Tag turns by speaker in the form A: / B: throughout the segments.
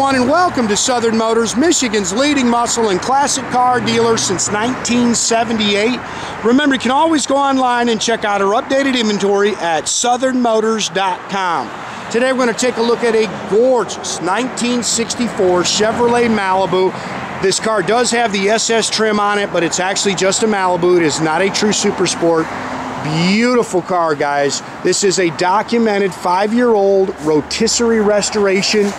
A: everyone, and welcome to Southern Motors, Michigan's leading muscle and classic car dealer since 1978. Remember, you can always go online and check out our updated inventory at southernmotors.com. Today we're going to take a look at a gorgeous 1964 Chevrolet Malibu. This car does have the SS trim on it, but it's actually just a Malibu. It is not a true super sport. Beautiful car, guys. This is a documented 5-year-old rotisserie restoration.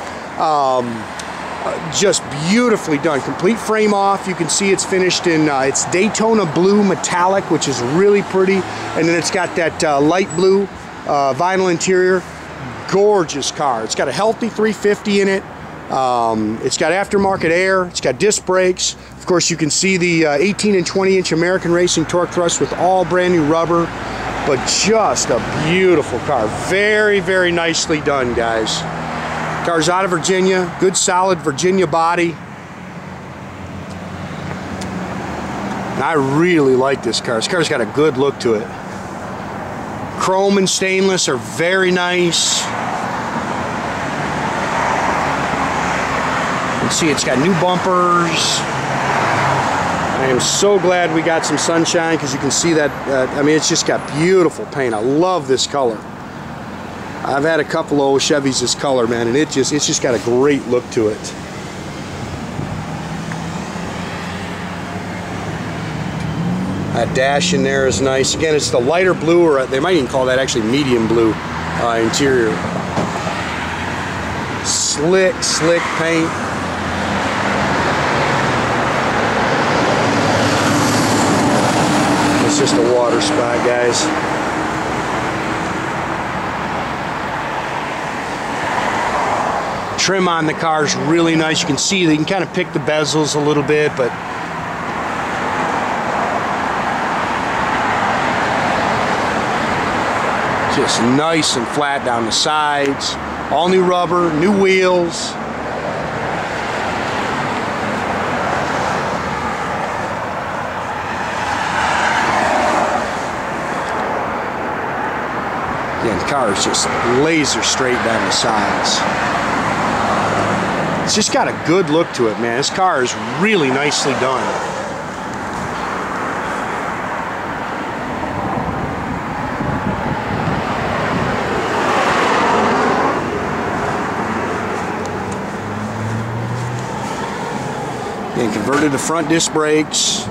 A: Just beautifully done. Complete frame off. You can see it's finished in it's Daytona blue metallic, which is really pretty. And then it's got that light blue vinyl interior. Gorgeous car. It's got a healthy 350 in it. It's got aftermarket air. It's got disc brakes. Of course, you can see the 18 and 20-inch American Racing torque thrust with all brand new rubber. But just a beautiful car. Very, very nicely done, guys. Car's out of Virginia. Good, solid Virginia body. And I really like this car. This car's got a good look to it. Chrome and stainless are very nice. You can see it's got new bumpers. I am so glad we got some sunshine, because you can see that, I mean, it's just got beautiful paint. I love this color. I've had a couple of old Chevys this color, man, and it's just got a great look to it. That dash in there is nice. Again, it's the lighter blue, or they might even call that actually medium blue interior. Slick paint. It's just a water spot, guys. Trim on the car is really nice. You can see that you can kind of pick the bezels a little bit, but just nice and flat down the sides. All new rubber, new wheels. Yeah, the car is just laser straight down the sides. It's just got a good look to it, man. This car is really nicely done. And converted to front disc brakes.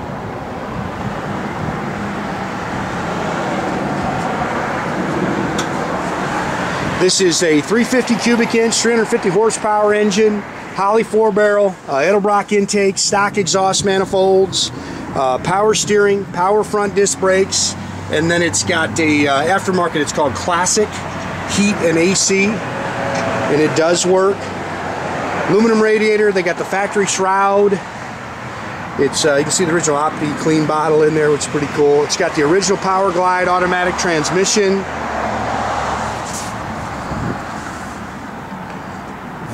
A: This is a 350 cubic inch, 350 horsepower engine. Holley 4-barrel, Edelbrock intake, stock exhaust manifolds, power steering, power front disc brakes, and then it's got a aftermarket. It's called Classic Heat and AC, and it does work. Aluminum radiator. They got the factory shroud. It's you can see the original Opti clean bottle in there, which is pretty cool. It's got the original powerglide automatic transmission.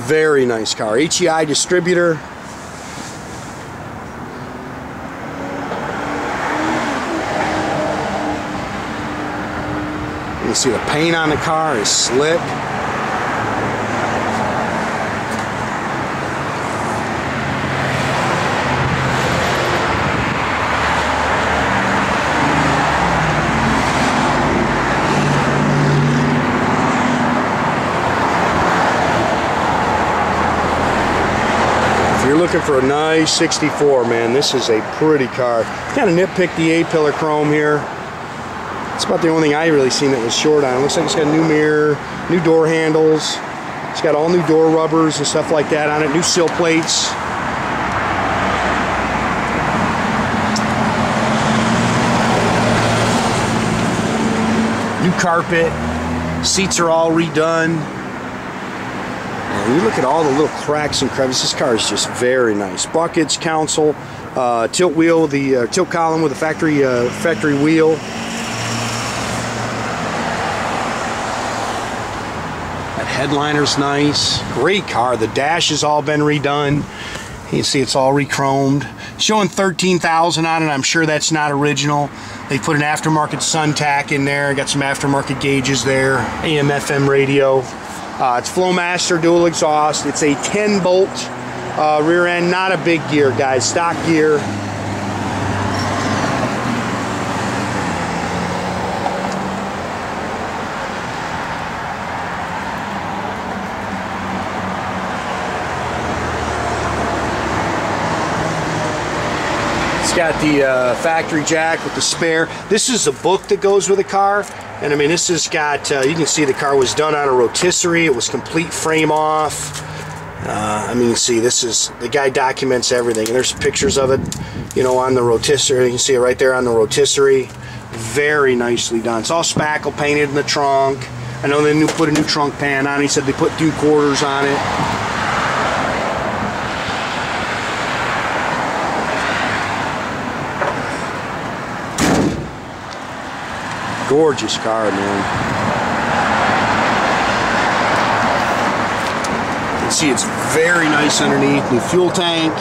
A: Very nice car. HEI distributor. You see the paint on the car is slick. You're looking for a nice 64, man. This is a pretty car. Kind of nitpick the A-pillar chrome here. It's about the only thing I really seen that was short on. It looks like it's got a new mirror, new door handles. It's got all new door rubbers and stuff like that on it. New sill plates. New carpet. Seats are all redone. And you look at all the little cracks and crevices. This car is just very nice. Buckets, console, tilt wheel, the tilt column with a factory wheel. That headliner's nice. Great car. The dash has all been redone. You can see it's all re-chromed. Showing 13,000 on it. I'm sure that's not original. They put an aftermarket sun tach in there. Got some aftermarket gauges there. AM/FM radio. It's Flowmaster dual exhaust. It's a 10-bolt rear end, not a big gear, guys, stock gear. Got the factory jack with the spare. This is a book that goes with the car, and I mean, this has got you can see the car was done on a rotisserie. It was complete frame off. I mean, you see, this is, the guy documents everything, and there's pictures of it, you know, on the rotisserie. You can see it right there on the rotisserie. Very nicely done. It's all spackle painted in the trunk. I know they put a new trunk pan on. He said they put 2 quarters on it. Gorgeous car, man. You can see it's very nice underneath. New fuel tank.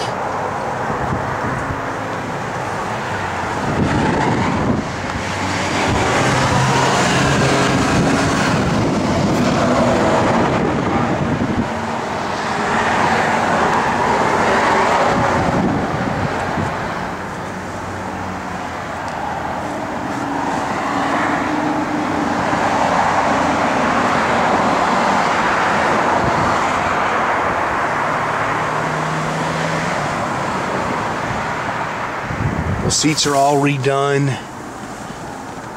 A: The seats are all redone.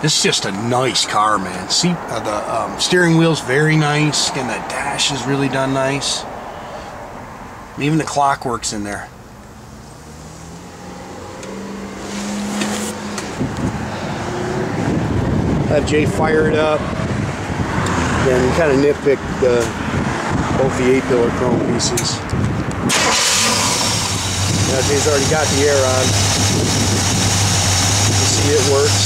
A: This is just a nice car, man. The steering wheel's very nice, and the dash is really done nice. Even the clockwork's in there. Have Jay fire it up. Then kind of nitpick both the 8-pillar chrome pieces. Now Jay's already got the air on. You see it works.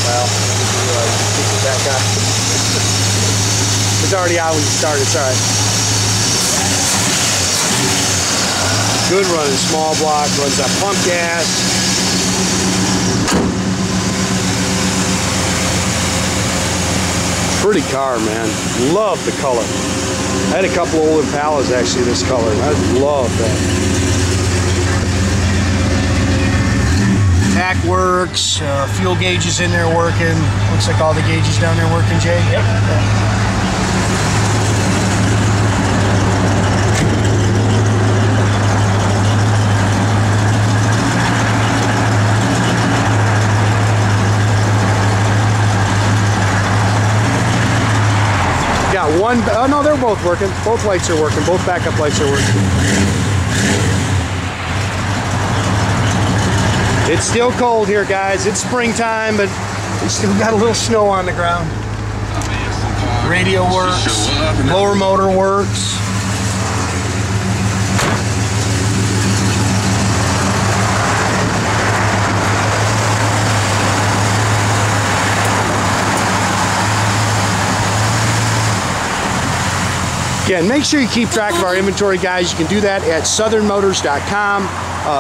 A: Well, kick it back up. It's already out when you start, it's alright. Good running small block, runs on pump gas. Pretty car, man. Love the color. I had a couple old Impalas actually this color. I love that. Tach works. Fuel gauge is in there working. Looks like all the gauges down there working, Jay. Yep. Yeah. Got one, oh no, they're both working. Both lights are working. Both backup lights are working. It's still cold here, guys. It's springtime, but we still got a little snow on the ground. Radio works. Blower motor works. Again, make sure you keep track of our inventory, guys. You can do that at southernmotors.com.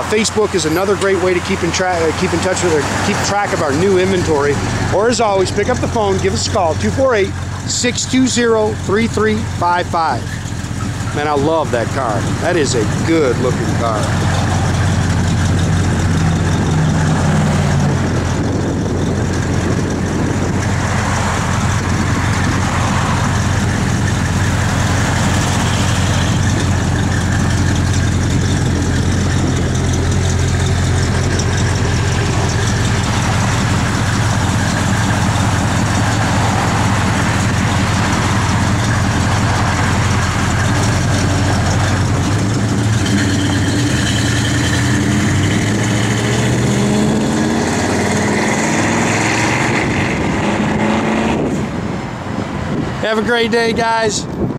A: Facebook is another great way to keep in touch with or keep track of our new inventory. Or as always, pick up the phone, give us a call, 248-620-3355. Man, I love that car. That is a good looking car. Have a great day, guys.